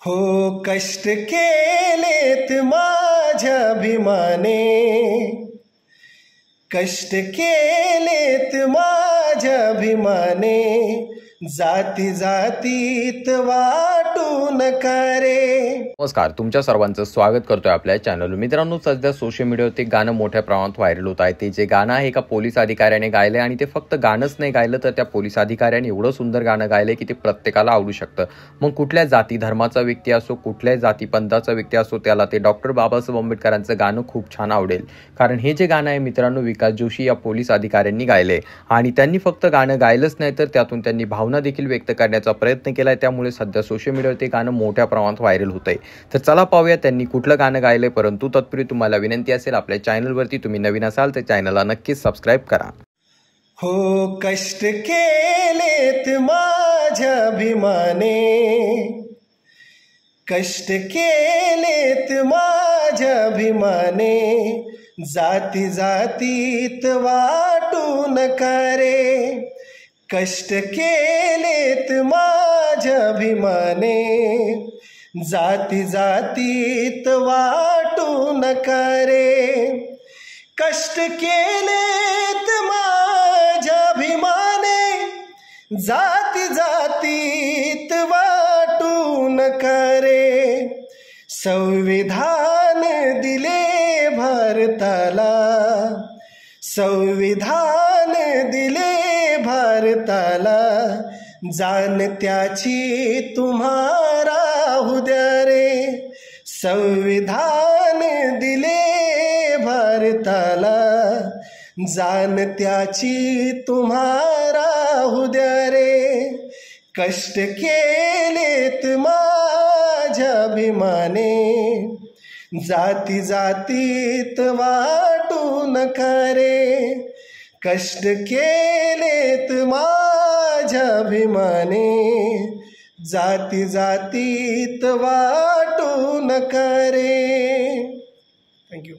हो कष्ट केलेत माझ्या भीमाने, कष्ट केलेत माझ्या भीमाने, जाती जातीत वाटू नका रे. नमस्कार, तुमच्या सर्वांचं स्वागत करतोय आपल्या चॅनलवर. मित्रांनो, सध्या सोशल मीडियावरती गाणं मोठ्या प्रमाणात व्हायरल होत आहे. ते जे गाणं आहे एका पोलीस अधिकाऱ्याने गायलंय आणि ते फक्त गाणंच नाही गायलं तर त्या पोलीस अधिकाऱ्याने एवढं सुंदर गाणं गायलंय की ते प्रत्येकाला आवडू शकतं. मग कुठल्या जाती धर्माचा व्यक्ती असो, कुठल्याही जातीपंथाचा व्यक्ती असो, त्याला ते डॉक्टर बाबासाहेब आंबेडकरांचं गाणं खूप छान आवडेल. कारण हे जे गाणं आहे मित्रांनो, विकास जोशी या पोलीस अधिकाऱ्यांनी गायलंय आणि त्यांनी फक्त गाणं गायलंच नाही तर त्यातून त्यांनी भावना देखील व्यक्त करण्याचा प्रयत्न केलाय. त्यामुळे सध्या सोशल मीडियावर ते गाणं मोठ्या प्रमाणात व्हायरल होतंय. तर चला पाहूया त्यांनी कुठलं गाणं गायलंय. परंतु तत्पूर्वी तुम्हाला विनंती असेल, आपल्या चॅनलवरती तुम्ही नवीन असाल तर चॅनलला नक्कीच सबस्क्राईब करा. हो कष्ट केलेत माझ्या भीमाने, कष्ट केलेत माझ्या भीमाने, जाती जातीत वाटू नका रे. कष्ट केलेत माझ्या भीमाने, जाती जातीत वाटू नका रे. कष्ट केलेत माझ्या भीमाने, जाती जातीत वाटू नका रे. संविधान दिले भारताला, संविधान दिले भारताला, जाण त्याची तुम्हा राहू द्या रे. संविधान दिले भारताला, जाण त्याची तुम्हा राहू द्या रे. कष्ट केलेत माझ्या भीमाने, जाती जातीत वाटू नका रे. कष्ट केलेत माझ्या भीमाने, जाती जातीत वाटू नका रे. थँक्यू.